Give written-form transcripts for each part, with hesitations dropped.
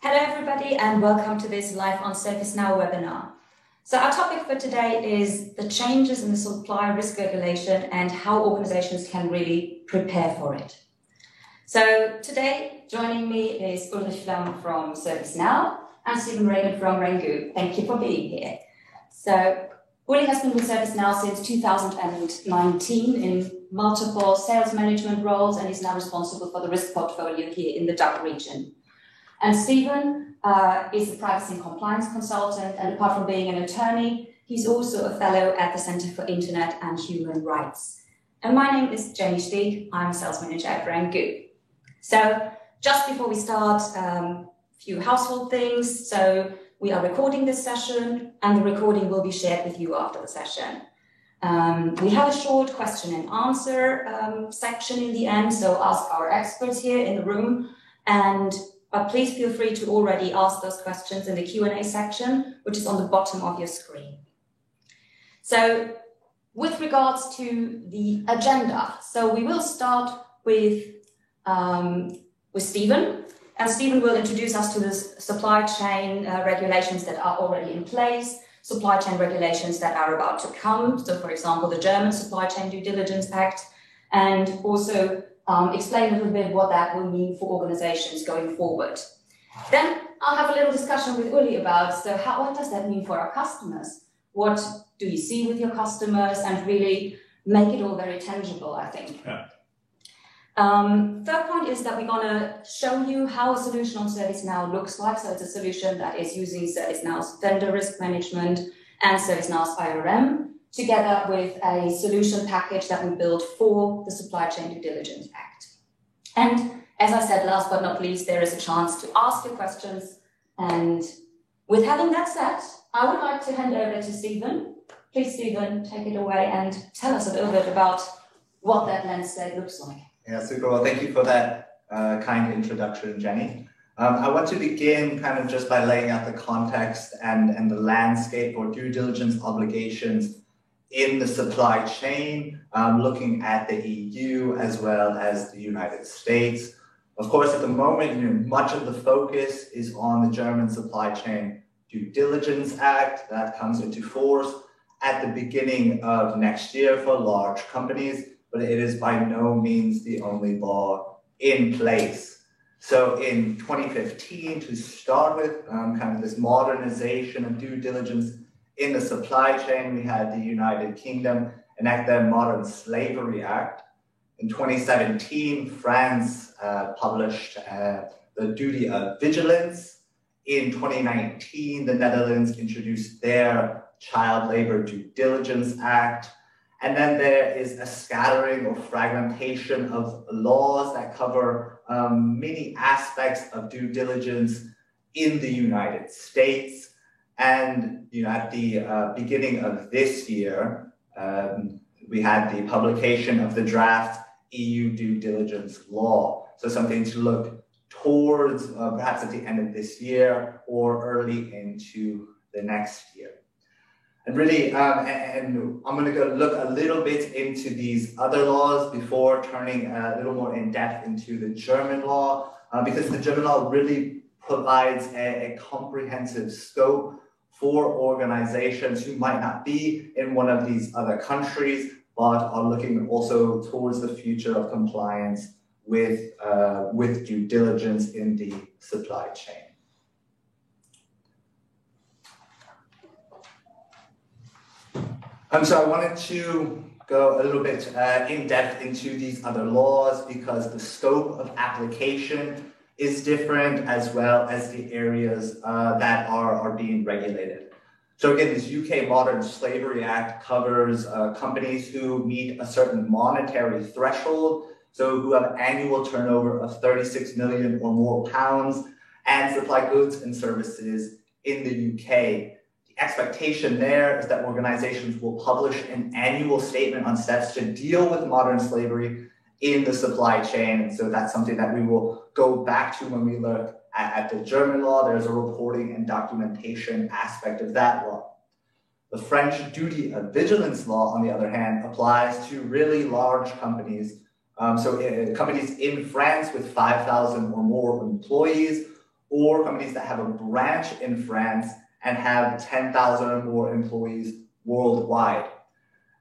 Hello everybody and welcome to this Live on ServiceNow webinar. So our topic for today is the changes in the supply risk regulation and how organizations can really prepare for it. So today joining me is Ulrich Flamm from ServiceNow and Stephen Reagan from Rangoon. Thank you for being here. So Uli has been with ServiceNow since 2019 in multiple sales management roles and is now responsible for the risk portfolio here in the DACH region. And Stephen is a privacy and compliance consultant, and apart from being an attorney, he's also a fellow at the Center for Internet and Human Rights. And my name is Jenny Stieg. I'm a sales manager at Rangoon. So just before we start, a few household things. So we are recording this session, and the recording will be shared with you after the session. We have a short question and answer section in the end, so ask our experts here in the room. But please feel free to already ask those questions in the Q&A section, which is on the bottom of your screen. So with regards to the agenda, so we will start with Stephen, and Stephen will introduce us to the supply chain regulations that are already in place, supply chain regulations that are about to come. So for example, the German Supply Chain Due Diligence Act, and also explain a little bit what that will mean for organizations going forward. Then I'll have a little discussion with Uli about, so what does that mean for our customers? What do you see with your customers? And really make it all very tangible, I think. Yeah. Third point is that we're going to show you how a solution on ServiceNow looks like. So it's a solution that is using ServiceNow's vendor risk management and ServiceNow's IRM, together with a solution package that we built for the Supply Chain Due Diligence Act. And as I said, last but not least, there is a chance to ask your questions. And with having that said, I would like to hand over to Stephen. Please, Stephen, take it away and tell us a little bit about what that landscape looks like. Yeah, super. Well, thank you for that kind introduction, Jenny. I want to begin kind of just by laying out the context and the landscape or due diligence obligations in the supply chain, looking at the EU as well as the United States. Of course, at the moment, much of the focus is on the German Supply Chain Due Diligence Act that comes into force at the beginning of next year for large companies, but it is by no means the only law in place. So in 2015, to start with, kind of this modernization of due diligence in the supply chain, we had the United Kingdom enact the Modern Slavery Act. In 2017, France published the Duty of Vigilance. In 2019, the Netherlands introduced their Child Labor Due Diligence Act. And then there is a scattering or fragmentation of laws that cover many aspects of due diligence in the United States. And at the beginning of this year, we had the publication of the draft EU due diligence law. So something to look towards perhaps at the end of this year or early into the next year. And really, and I'm going to look a little bit into these other laws before turning a little more in depth into the German law, because the German law really provides a comprehensive scope for organizations who might not be in one of these other countries, but are looking also towards the future of compliance with due diligence in the supply chain. So I wanted to go a little bit in depth into these other laws because the scope of application is different, as well as the areas that are being regulated. So again, this UK Modern Slavery Act covers companies who meet a certain monetary threshold, so who have annual turnover of 36 million or more pounds and supply goods and services in the UK. The expectation there is that organizations will publish an annual statement on steps to deal with modern slavery in the supply chain. And so that's something that we will go back to when we look at the German law. There's a reporting and documentation aspect of that law. The French Duty of Vigilance law, on the other hand, applies to really large companies. Companies in France with 5,000 or more employees, or companies that have a branch in France and have 10,000 or more employees worldwide.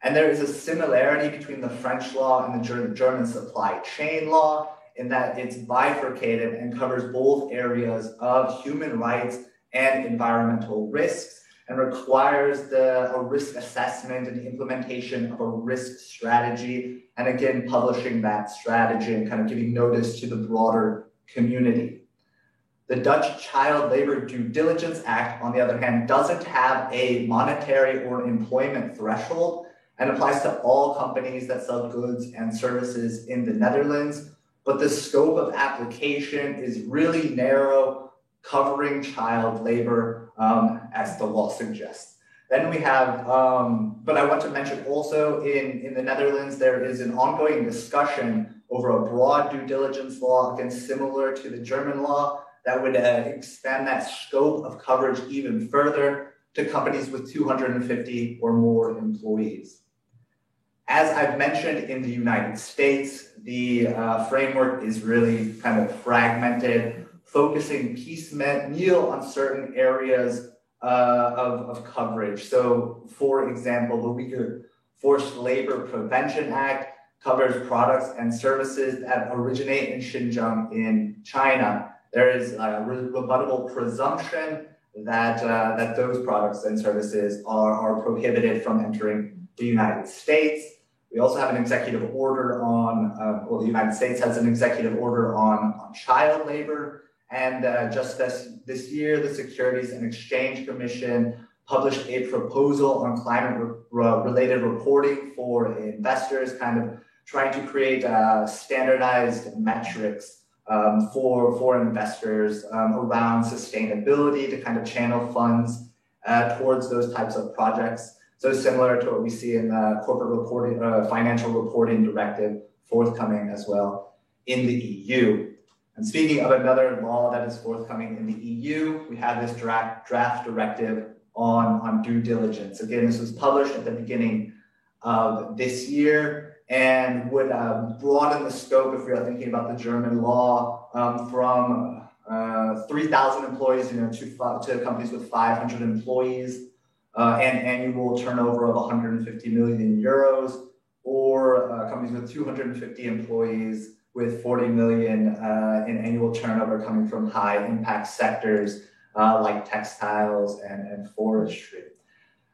And there is a similarity between the French law and the German supply chain law in that it's bifurcated and covers both areas of human rights and environmental risks, and requires a risk assessment and the implementation of a risk strategy, and again, publishing that strategy and kind of giving notice to the broader community. The Dutch Child Labor Due Diligence Act, on the other hand, doesn't have a monetary or employment threshold and applies to all companies that sell goods and services in the Netherlands, but the scope of application is really narrow, covering child labor, as the law suggests. Then we have, but I want to mention also in the Netherlands, there is an ongoing discussion over a broad due diligence law, again, similar to the German law, that would expand that scope of coverage even further to companies with 250 or more employees. As I've mentioned, in the United States, the framework is really kind of fragmented, focusing piecemeal on certain areas of coverage. So, for example, the Uyghur Forced Labor Prevention Act covers products and services that originate in Xinjiang in China. There is a rebuttable presumption that, that those products and services are prohibited from entering the United States. We also have an executive order on, well, the United States has an executive order on child labor. And just this year, the Securities and Exchange Commission published a proposal on climate-related reporting for investors, kind of trying to create standardized metrics for investors around sustainability to kind of channel funds towards those types of projects. So similar to what we see in the corporate reporting, financial reporting directive forthcoming as well in the EU. And speaking of another law that is forthcoming in the EU, we have this draft directive on due diligence. Again, this was published at the beginning of this year and would broaden the scope, if we are thinking about the German law, from 3,000 employees, to companies with 500 employees, and annual turnover of 150 million euros, or companies with 250 employees with 40 million in annual turnover coming from high impact sectors like textiles and forestry.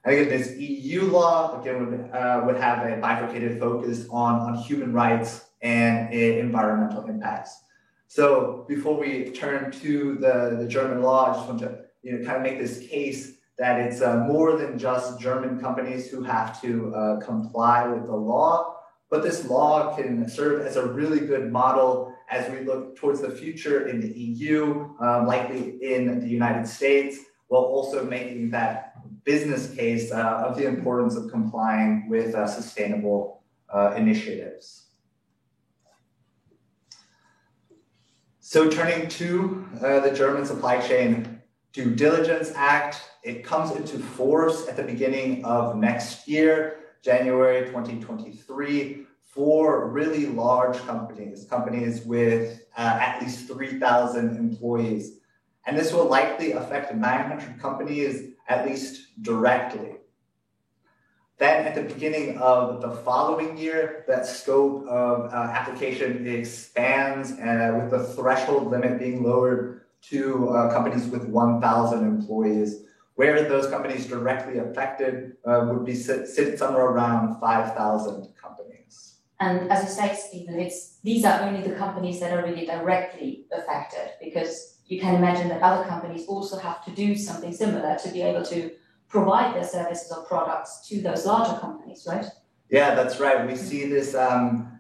I think this EU law, again, would have a bifurcated focus on human rights and environmental impacts. So before we turn to the German law, I just want to kind of make this case that it's more than just German companies who have to comply with the law, but this law can serve as a really good model as we look towards the future in the EU, likely in the United States, while also making that business case of the importance of complying with sustainable initiatives. So turning to the German Supply Chain Due Diligence Act, it comes into force at the beginning of next year, January 2023, for really large companies with at least 3,000 employees. And this will likely affect 900 companies, at least directly. Then at the beginning of the following year, that scope of application expands with the threshold limit being lowered to companies with 1,000 employees, where those companies directly affected would be sit somewhere around 5,000 companies. And as you say, Stephen, these are only the companies that are really directly affected, because you can imagine that other companies also have to do something similar to be able to provide their services or products to those larger companies, right? Yeah, that's right. We see this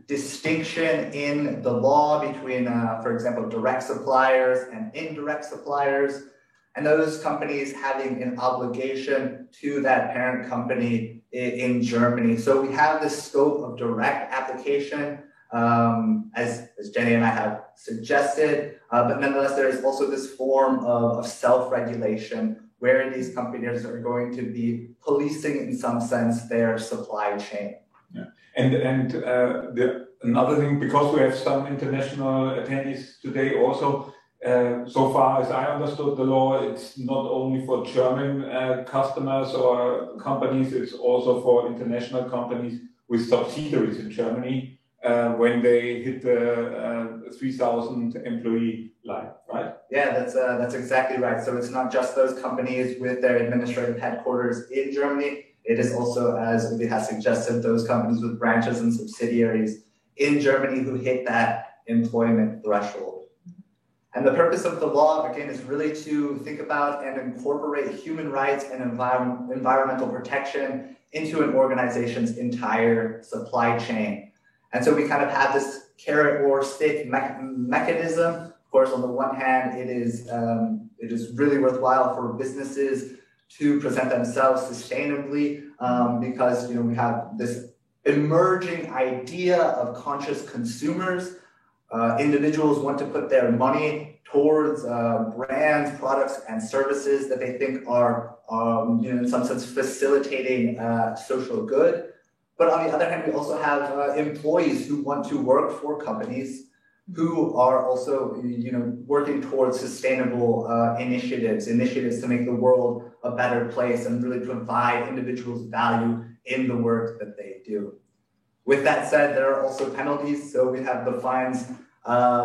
distinction in the law between, for example, direct suppliers and indirect suppliers, and those companies having an obligation to that parent company in Germany. So we have this scope of direct application, as Jenny and I have suggested, but nonetheless, there is also this form of self-regulation where these companies are going to be policing, in some sense, their supply chain. Yeah. And another thing, because we have some international attendees today also, So far as I understood the law, it's not only for German customers or companies, it's also for international companies with subsidiaries in Germany when they hit the 3,000 employee line, right? Yeah, that's exactly right. So it's not just those companies with their administrative headquarters in Germany. It is also, as Ubi has suggested, those companies with branches and subsidiaries in Germany who hit that employment threshold. And the purpose of the law, again, is really to think about and incorporate human rights and environmental protection into an organization's entire supply chain. And so we kind of have this carrot or stick mechanism. Of course, on the one hand, it is really worthwhile for businesses to present themselves sustainably because we have this emerging idea of conscious consumers. Individuals want to put their money towards brands, products, and services that they think are, in some sense, facilitating social good. But on the other hand, we also have employees who want to work for companies who are also, working towards sustainable initiatives to make the world a better place and really provide individuals value in the work that they do. With that said, there are also penalties. So we have the fines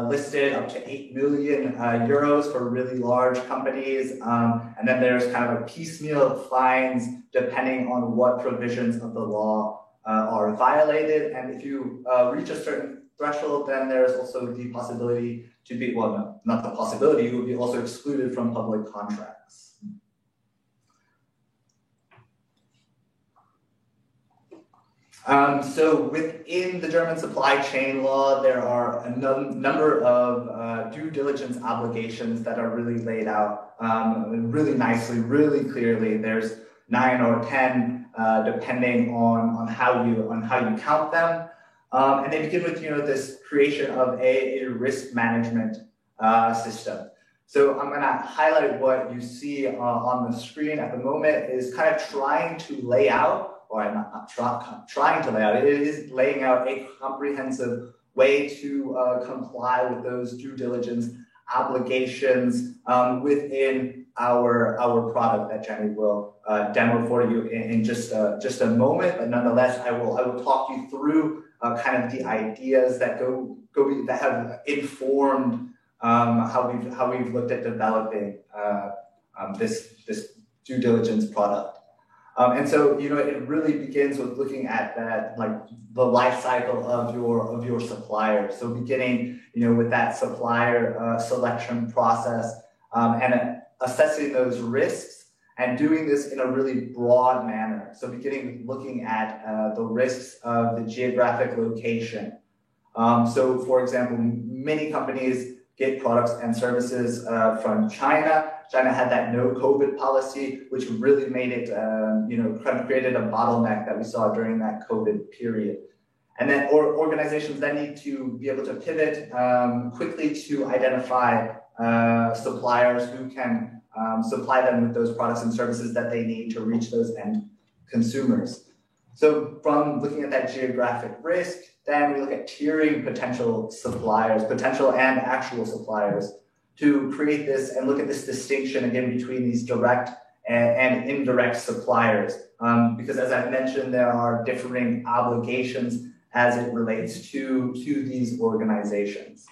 listed up to 8 million euros for really large companies. And then there's kind of a piecemeal fines depending on what provisions of the law are violated. And if you reach a certain threshold, then there's also the possibility to be, well, no, not the possibility, you would be also excluded from public contracts. So within the German supply chain law, there are a number of due diligence obligations that are really laid out really nicely, really clearly. There's 9 or 10, depending on how you count them. And they begin with this creation of a risk management system. So I'm going to highlight what you see on the screen at the moment is kind of trying to lay out, or not trying to lay out, it is laying out a comprehensive way to comply with those due diligence obligations within our product that Jenny will demo for you in just a moment. But nonetheless, I will talk you through kind of the ideas that that have informed how we've looked at developing this due diligence product. And so, it really begins with looking at that, like the life cycle of your supplier. So beginning, with that supplier selection process and assessing those risks and doing this in a really broad manner. So beginning with looking at the risks of the geographic location. So for example, many companies get products and services from China. China had that no COVID policy, which really made it, kind of created a bottleneck that we saw during that COVID period. And then organizations then need to be able to pivot quickly to identify suppliers who can supply them with those products and services that they need to reach those end consumers. So from looking at that geographic risk, then we look at tiering potential suppliers, potential and actual suppliers, to create this and look at this distinction again between these direct and indirect suppliers. Because as I mentioned, there are differing obligations as it relates to these organizations.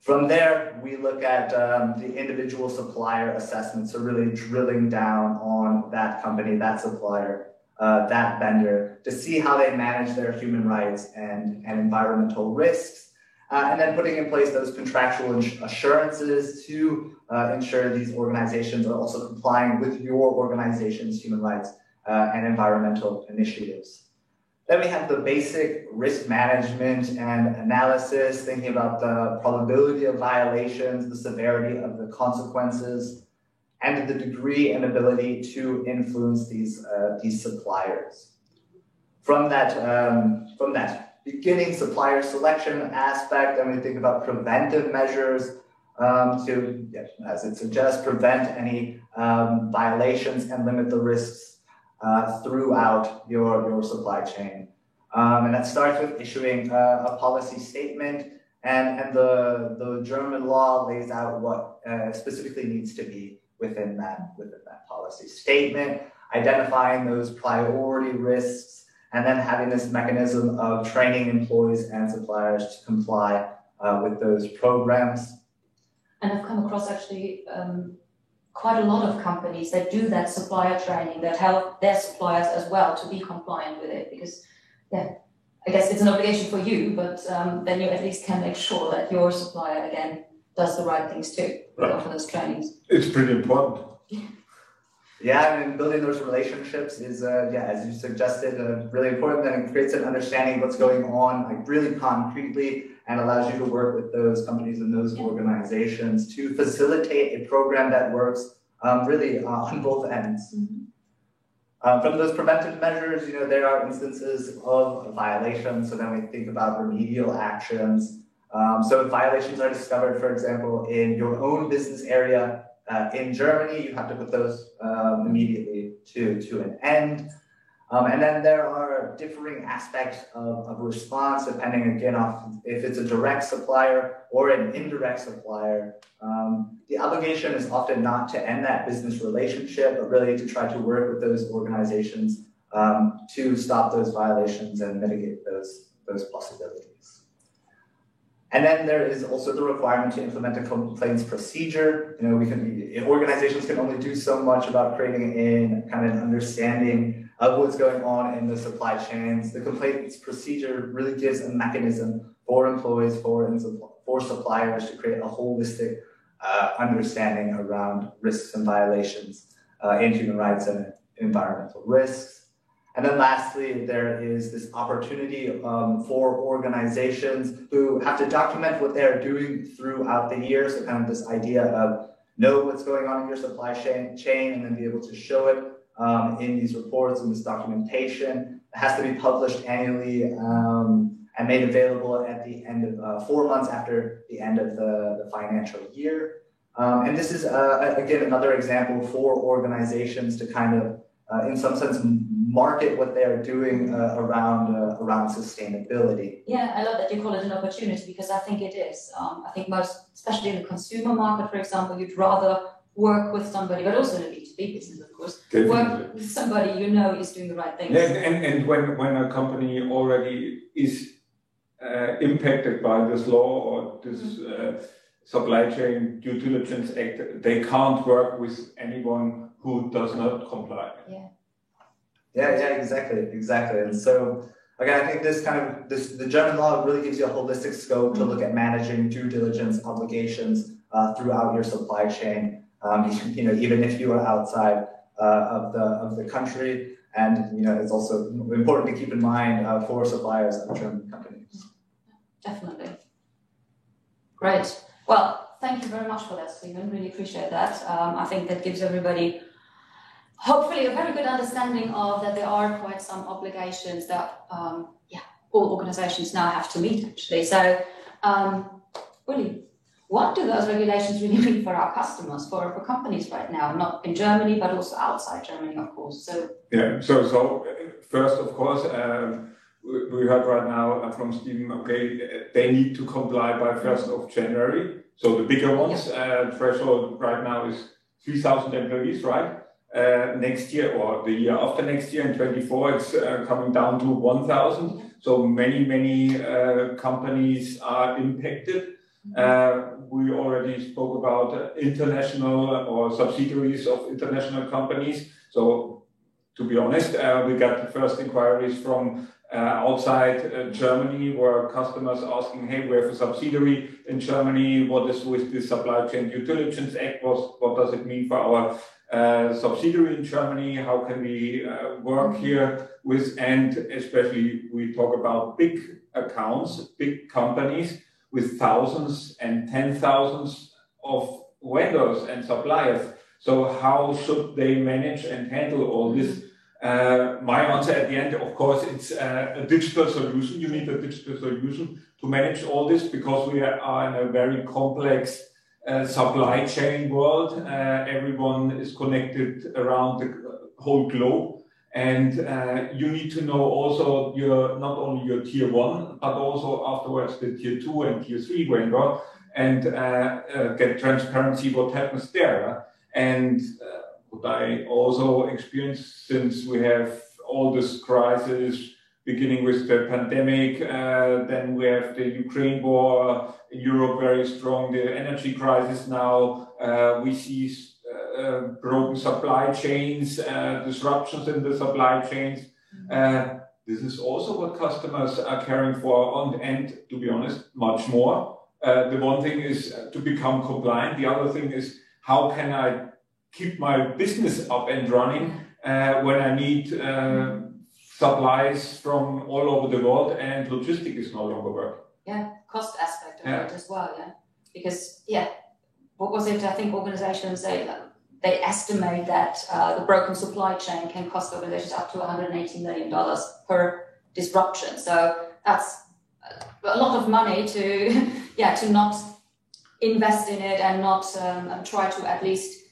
From there, we look at the individual supplier assessment, so really drilling down on that company, that supplier, that vendor, to see how they manage their human rights and environmental risks. And then putting in place those contractual assurances to ensure these organizations are also complying with your organization's human rights and environmental initiatives. Then we have the basic risk management and analysis, thinking about the probability of violations, the severity of the consequences, and the degree and ability to influence these suppliers. From that beginning supplier selection aspect, and we think about preventive measures to, as it suggests, prevent any violations and limit the risks throughout your supply chain. And that starts with issuing a policy statement and the German law lays out what specifically needs to be within that policy statement, identifying those priority risks, and then having this mechanism of training employees and suppliers to comply with those programs. And I've come across actually quite a lot of companies that do that supplier training, that help their suppliers as well to be compliant with it, because I guess it's an obligation for you, but then you at least can make sure that your supplier again does the right things too. Go for those trainings. It's pretty important. Yeah, and building those relationships is, as you suggested, really important. And it creates an understanding of what's going on, like really concretely, and allows you to work with those companies and those organizations to facilitate a program that works really on both ends. From those preventive measures, there are instances of violations. So then we think about remedial actions. So if violations are discovered, for example, in your own business area, in Germany, you have to put those immediately to an end. And then there are differing aspects of response, depending again on if it's a direct supplier or an indirect supplier. The obligation is often not to end that business relationship, but really to try to work with those organizations to stop those violations and mitigate those possibilities. And then there is also the requirement to implement a complaints procedure. Organizations can only do so much about creating a kind of an understanding of what's going on in the supply chains. The complaints procedure really gives a mechanism for employees, for suppliers to create a holistic understanding around risks and violations in human rights and environmental risks. And then lastly, there is this opportunity for organizations who have to document what they're doing throughout the year. So kind of this idea of know what's going on in your supply chain and then be able to show it in these reports and this documentation. It has to be published annually and made available at the end of 4 months after the end of the financial year. And this is, again, another example for organizations to kind of, in some sense, market what they are doing around sustainability. Yeah, I love that you call it an opportunity, because I think it is. I think most, especially in the consumer market, for example, you'd rather work with somebody, but also in a B2B business, of course, work with somebody is doing the right things. Yeah, and when a company already is impacted by this law or this Supply Chain Due Diligence Act, they can't work with anyone who does not comply. Yeah, exactly. And so, again, I think the German law really gives you a holistic scope to look at managing due diligence obligations throughout your supply chain. Even if you are outside of the country, and it's also important to keep in mind for suppliers of German companies. Definitely. Great. Well, thank you very much for that, Stephen. Really appreciate that. I think that gives everybody hopefully a very good understanding of that there are quite some obligations that all organizations now have to meet, actually. So, Uli, what do those regulations really mean for our customers, for companies right now, not in Germany, but also outside Germany, of course? So first, of course, we heard right now from Stephen, they need to comply by 1st of January. So the bigger ones, threshold right now is 3,000 employees, right? Next year or the year after next year in 24, it's coming down to 1,000. So many companies are impacted. We already spoke about international or subsidiaries of international companies. So to be honest, we got the first inquiries from outside Germany, where customers asking, hey, we have a subsidiary in Germany. What is with the Supply Chain Due Diligence Act? What does it mean for our subsidiary in Germany? How can we work here with, and especially we talk about big accounts, big companies with thousands and 10,000s of vendors and suppliers. So how should they manage and handle all this? My answer at the end, of course, it's a digital solution. You need a digital solution to manage all this, because we are in a very complex supply chain world. Everyone is connected around the whole globe, And you need to know also not only your tier 1, but also afterwards the tier 2 and tier 3 vendor, and get transparency what happens there. And what I also experienced, since we have all this crisis, beginning with the pandemic, then we have the Ukraine war in Europe very strong, the energy crisis now, we see broken supply chains, disruptions in the supply chains. This is also what customers are caring for, and to be honest, much more. The one thing is to become compliant. The other thing is, how can I keep my business up and running when I need supplies from all over the world and logistics is no longer working. Yeah, cost aspect of it as well, yeah. Because, what was it? I think organizations, they estimate that the broken supply chain can cost organizations up to $180 million per disruption. So that's a lot of money to, to not invest in it and not try to at least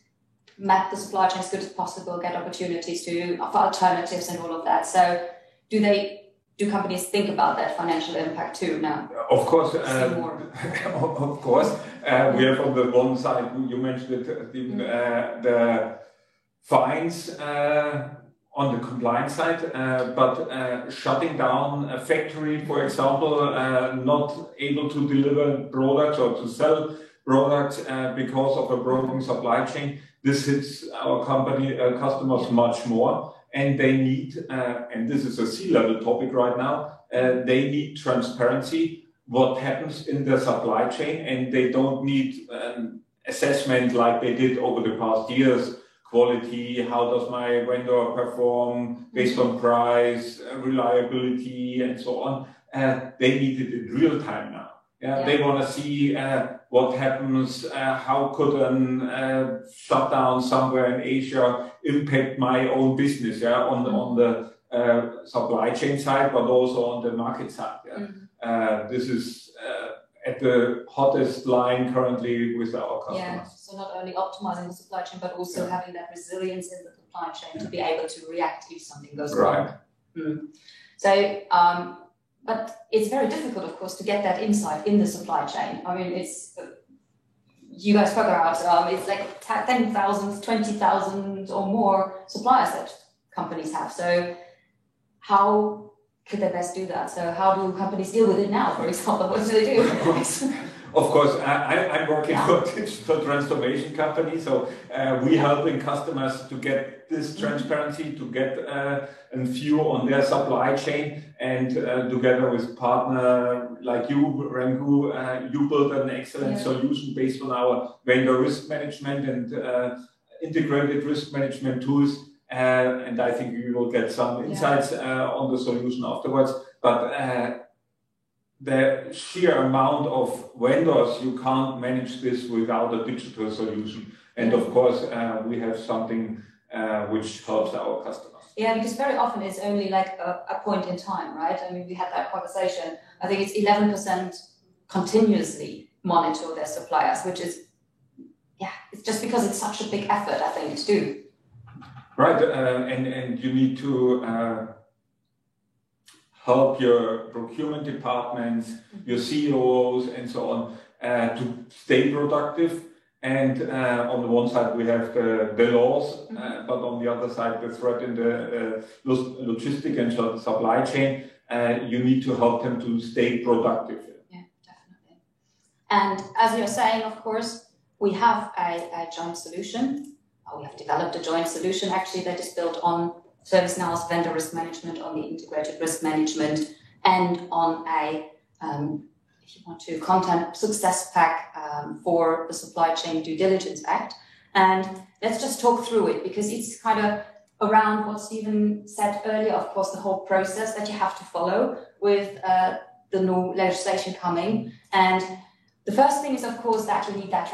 map the supply chain as good as possible, get opportunities for alternatives and all of that. So do companies think about that financial impact too now? Of course, of course. We have on the one side, you mentioned it, the fines on the compliance side, but shutting down a factory, for example, not able to deliver products or to sell products because of a broken supply chain. This hits our customers much more, and they need, and this is a C-level topic right now, they need transparency, what happens in the supply chain, and they don't need assessment like they did over the past years, quality, how does my vendor perform based on price, reliability, and so on. They need it in real time now. They want to see what happens, how could a shutdown somewhere in Asia impact my own business, on the supply chain side, but also on the market side. This is at the hottest line currently with our customers. So not only optimizing the supply chain, but also having that resilience in the supply chain to be able to react if something goes wrong. So, but it's very difficult, of course, to get that insight in the supply chain. I mean, it's, you guys figure out, it's like 10,000, 20,000 or more suppliers that companies have. So how could they best do that? So how do companies deal with it now, for example? What do they do? Of course, I'm working for a digital transformation company, so we're helping customers to get this transparency, to get a view on their supply chain, and together with partner like you, Renku, you built an excellent solution based on our vendor risk management and integrated risk management tools. And I think we will get some insights on the solution afterwards. But the sheer amount of vendors, you can't manage this without a digital solution. And of course, we have something which helps our customers. Yeah, because very often it's only like a point in time, right? I mean, we had that conversation. I think it's 11% continuously monitor their suppliers, which is, it's just because it's such a big effort, I think, to do. Right, and you need to help your procurement departments, your CEOs, and so on, to stay productive. And on the one side, we have the laws, but on the other side, the threat in the logistic and supply chain. You need to help them to stay productive. Yeah, definitely. And as you're saying, of course, we have a joint solution. We have developed a joint solution, actually, that is built on ServiceNow's vendor risk management, on the integrated risk management, and on a, if you want to, content success pack for the Supply Chain Due Diligence Act. And let's just talk through it, because it's kind of around what Stephen said earlier, of course, the whole process that you have to follow with the new legislation coming. And the first thing is, of course, that you need that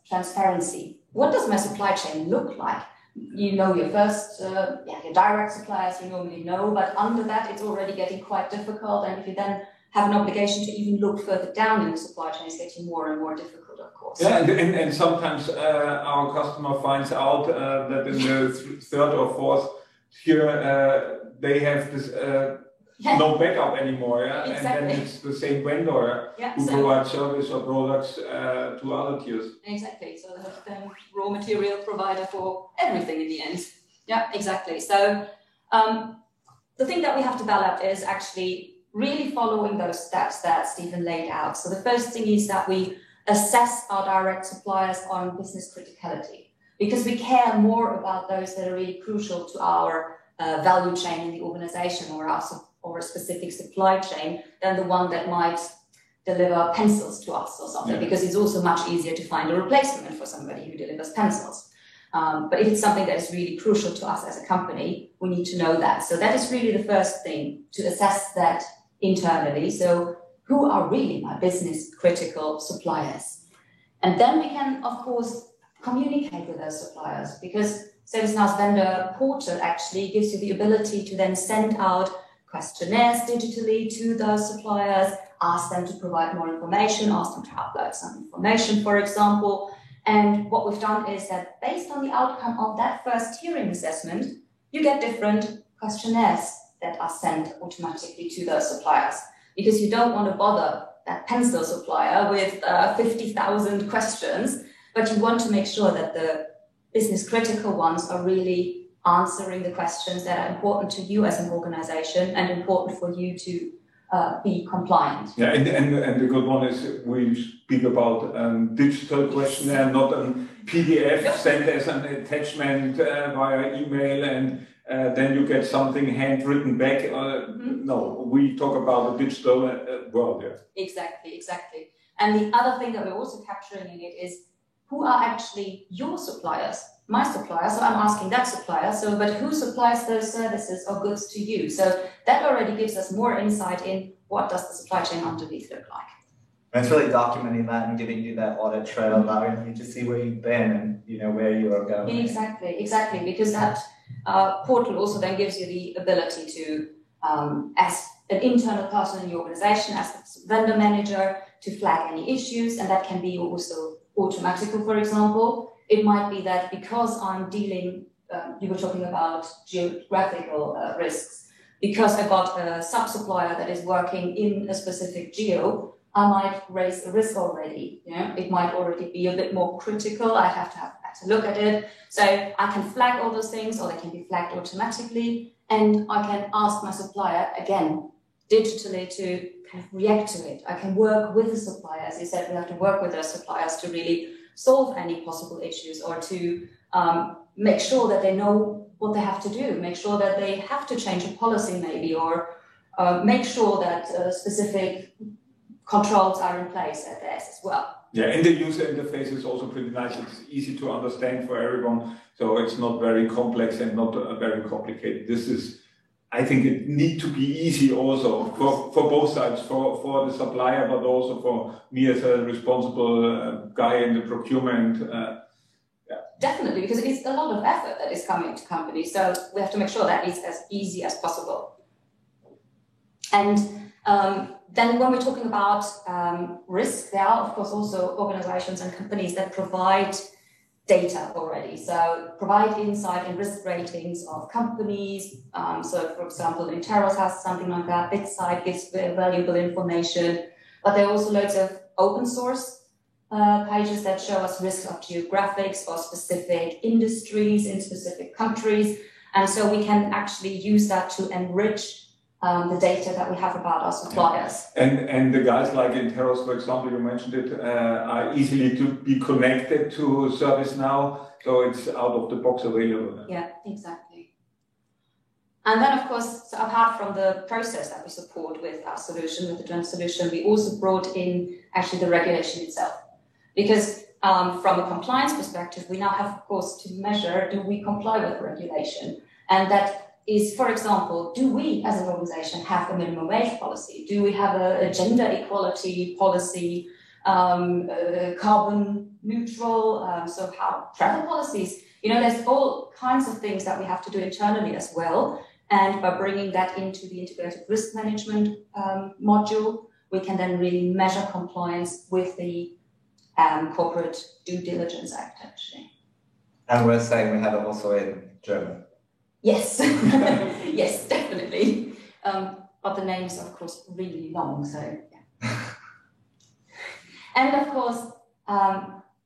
transparency. What does my supply chain look like? You know your first, your direct suppliers you normally know, but under that it's already getting quite difficult. And if you then have an obligation to even look further down in the supply chain, it's getting more and more difficult, of course. Yeah, and sometimes our customer finds out that in the third or fourth here they have this no backup anymore, yeah? Exactly. And then it's the same vendor who provides service or products to other tiers. Exactly. So they have the raw material provider for everything in the end. Yeah, exactly. So the thing that we have developed is actually really following those steps that Stephen laid out. So the first thing is that we assess our direct suppliers on business criticality, because we care more about those that are really crucial to our value chain in the organization or a specific supply chain than the one that might deliver pencils to us or something, because it's also much easier to find a replacement for somebody who delivers pencils. But if it's something that is really crucial to us as a company, we need to know that. So that is really the first thing, to assess that internally. So who are really my business critical suppliers? And then we can, of course, communicate with those suppliers, because ServiceNow's vendor portal actually gives you the ability to then send out questionnaires digitally to those suppliers, ask them to provide more information, ask them to upload some information, for example. And what we've done is that based on the outcome of that first hearing assessment, you get different questionnaires that are sent automatically to those suppliers, because you don't want to bother that pencil supplier with 50,000 questions, but you want to make sure that the business critical ones are really answering the questions that are important to you as an organization and important for you to be compliant. Yeah, and the good one is we speak about digital questionnaire, not a PDF sent as an attachment via email, and then you get something handwritten back. No, we talk about the digital world. Yeah. Exactly. And the other thing that we're also capturing in it is who are actually your suppliers. My supplier, so I'm asking that supplier, but who supplies those services or goods to you? So that already gives us more insight in what does the supply chain underneath look like. And it's really documenting that and giving you that audit trail, allowing you to see where you've been and where you are going. Exactly, because that portal also then gives you the ability to, as an internal person in your organization, as a vendor manager, to flag any issues, and that can be also automatic, for example. It might be that because I'm dealing, you were talking about geographical risks, because I got a sub-supplier that is working in a specific geo, I might raise a risk already. It might already be a bit more critical. I have to look at it. So I can flag all those things, or they can be flagged automatically, and I can ask my supplier again digitally to kind of react to it. I can work with the suppliers. You said we have to work with those suppliers to really solve any possible issues, or to make sure that they know what they have to do, make sure that they have to change a policy maybe, or make sure that specific controls are in place at theirs as well. Yeah, and the user interface is also pretty nice. It's easy to understand for everyone, so it's not very complex and not very complicated. This is, I think it needs to be easy also for both sides, for the supplier, but also for me as a responsible guy in the procurement. Definitely, because it's a lot of effort that is coming to companies, so we have to make sure that it's as easy as possible. And then when we're talking about risk, there are, of course, also organizations and companies that provide data already. So provide insight and risk ratings of companies. So for example, Interos has something like that. BitSight gives valuable information, but there are also loads of open source pages that show us risk of geographics or specific industries in specific countries. And so we can actually use that to enrich the data that we have about our suppliers. And the guys like Interos, for example, you mentioned it, are easily to be connected to ServiceNow, so it's out of the box available. Yeah, exactly. And then, of course, so apart from the process that we support with our solution, with the joint solution, we also brought in actually the regulation itself. Because from a compliance perspective, we now have, of course, to measure, do we comply with regulation? And that is, for example, do we as an organization have a minimum wage policy? Do we have a gender equality policy, carbon neutral, so how travel policies? There's all kinds of things that we have to do internally as well. And by bringing that into the integrated risk management module, we can then really measure compliance with the Corporate Due Diligence Act, actually. And we're saying we have it also in German. Yes, yes, definitely. But the names are, of course, really long, so yeah. And of course,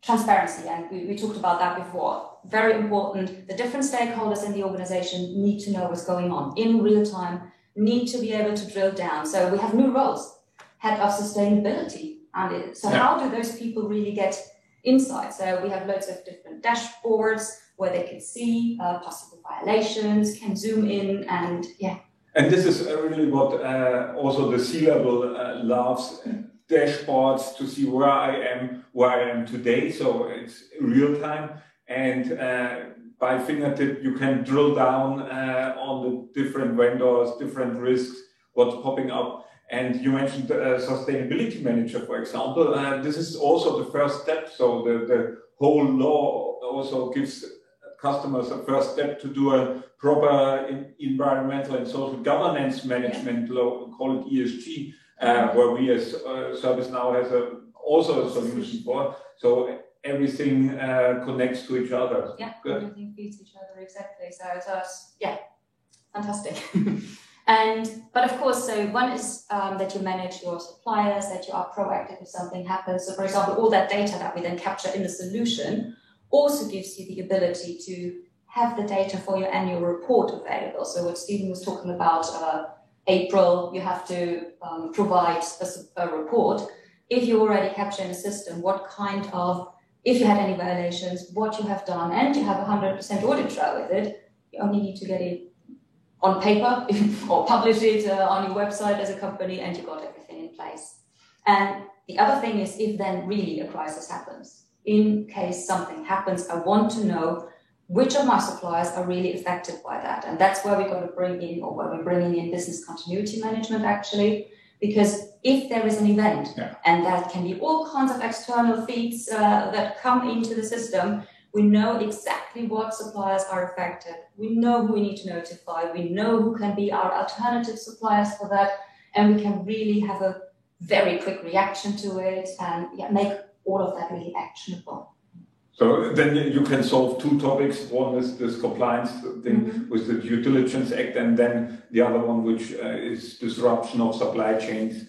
transparency, and we talked about that before. Very important. The different stakeholders in the organization need to know what's going on in real time, need to be able to drill down. So we have new roles, head of sustainability. And how do those people really get insight? So we have loads of different dashboards where they can see possible violations, can zoom in, and yeah. And this is really what also the C-level loves. Dashboards to see where I am today, so it's real time, and by fingertip you can drill down on the different vendors, different risks, what's popping up. And you mentioned Sustainability Manager, for example. This is also the first step. So the whole law also gives customers a first step to do a proper environmental and social governance management law, call it ESG. Where we as ServiceNow has also a solution for. So everything connects to each other. Yeah, good. Everything feeds each other, exactly. So it's yeah, fantastic. But of course, so one is that you manage your suppliers, that you are proactive if something happens. So for example, all that data that we then capture in the solution also gives you the ability to have the data for your annual report available. So what Stephen was talking about, April, you have to provide a report. If you already capture in a system what kind of, if you had any violations, what you have done, and you have a 100% audit trail with it, you only need to get it on paper or publish it on your website as a company, and you got everything in place. And the other thing is, if then really a crisis happens, in case something happens, I want to know which of my suppliers are really affected by that. And that's where we're going to bring in, or where we're bringing in business continuity management, actually, because if there is an event, and that can be all kinds of external feeds that come into the system, we know exactly what suppliers are affected. We know who we need to notify. We know who can be our alternative suppliers for that. And we can really have a very quick reaction to it and make all of that really actionable. So then you can solve two topics. One is this compliance thing with the Due Diligence Act, and then the other one, which is disruption of supply chains.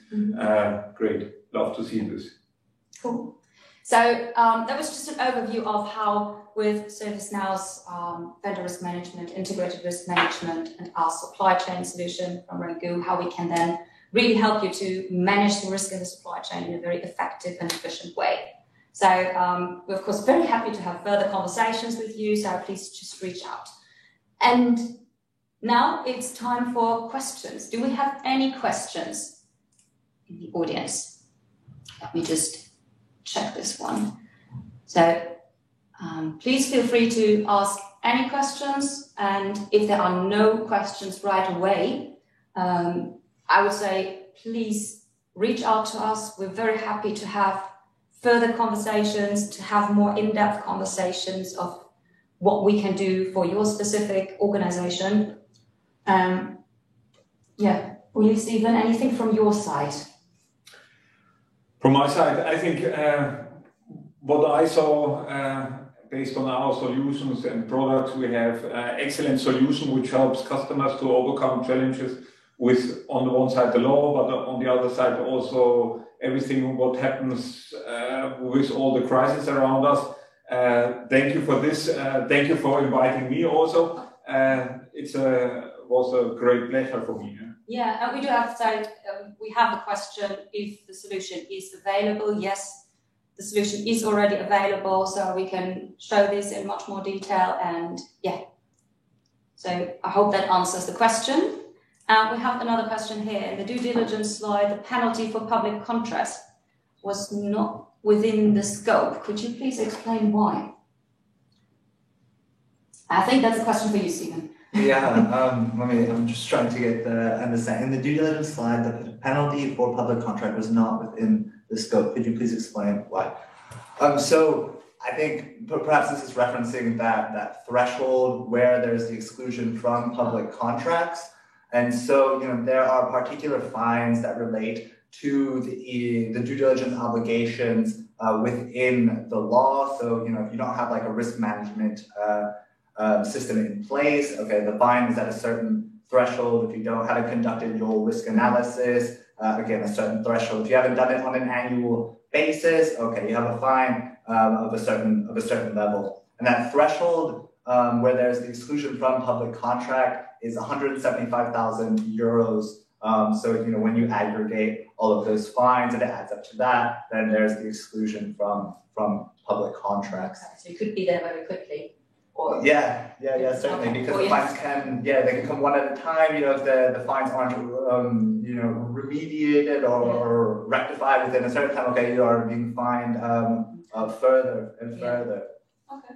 Great, love to see this. Cool. So that was just an overview of how, with ServiceNow's vendor risk management, integrated risk management, and our supply chain solution from Rangoon, how we can then really help you to manage the risk in the supply chain in a very effective and efficient way. So we're, of course, very happy to have further conversations with you, so please just reach out. And now it's time for questions. Do we have any questions in the audience? Let me just check this one. So please feel free to ask any questions, and if there are no questions right away, I would say please reach out to us. We're very happy to have further conversations, to have more in-depth conversations of what we can do for your specific organization. Will you, Stephen, anything from your side? From my side, I think what I saw based on our solutions and products, we have excellent solution which helps customers to overcome challenges with, on the one side, the law, but on the other side also everything what happens with all the crises around us. Thank you for this. Thank you for inviting me also. Was a great pleasure for me. Yeah, and we do have to say, we have the question if the solution is available. Yes, the solution is already available, so we can show this in much more detail. And yeah, so I hope that answers the question. We have another question here. In the due diligence slide, the penalty for public contracts was not within the scope. Could you please explain why? I think that's a question for you, Stephen. I'm just trying to get the understanding. In the due diligence slide, the penalty for public contract was not within the scope. Could you please explain why? So I think perhaps this is referencing that threshold where there's the exclusion from public contracts. And so, there are particular fines that relate to the due diligence obligations within the law. So, if you don't have like a risk management system in place. Okay, the fine is at a certain threshold. If you don't have conducted your risk analysis, again, a certain threshold. If you haven't done it on an annual basis, okay, you have a fine of a certain level. And that threshold where there's the exclusion from public contract is 175,000 euros. So, when you aggregate all of those fines and it adds up to that, then there's the exclusion from public contracts. Okay, so you could be there very quickly. Or... Yeah, certainly, because the fines they can come one at a time. If the fines aren't, remediated or rectified within a certain time, okay, you are being fined further and further. Okay.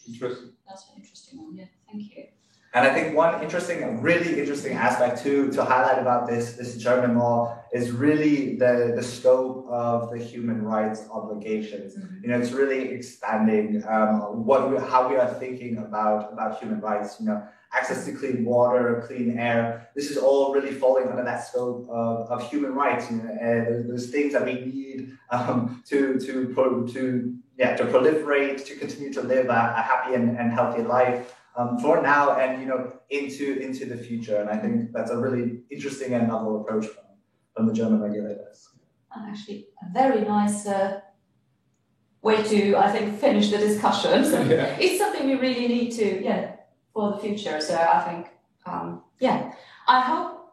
Interesting. That's an interesting one. Yeah, thank you. And I think one really interesting aspect to highlight about this German law is really the scope of the human rights obligations. Mm-hmm. It's really expanding how we are thinking about human rights. Access to clean water, clean air. This is all really falling under that scope of human rights. Those things that we need to proliferate, to continue to live a happy and healthy life. For now and into the future, and I think that's a really interesting and novel approach from the German regulators. And actually, a very nice way to, I think, finish the discussion. So it's something we really need to, for the future. So I think, I hope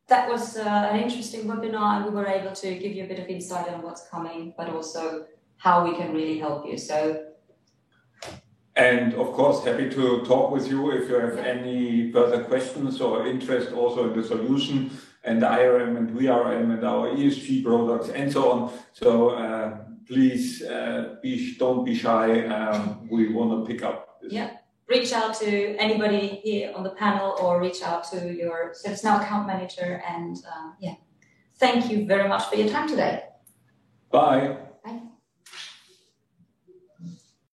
that was an interesting webinar, and we were able to give you a bit of insight on what's coming, but also how we can really help you. So. And of course, happy to talk with you if you have any further questions or interest also in the solution and the IRM and VRM and our ESG products and so on. So please don't be shy. We want to pick up this. Yeah, reach out to anybody here on the panel or reach out to your ServiceNow account manager. And thank you very much for your time today. Bye.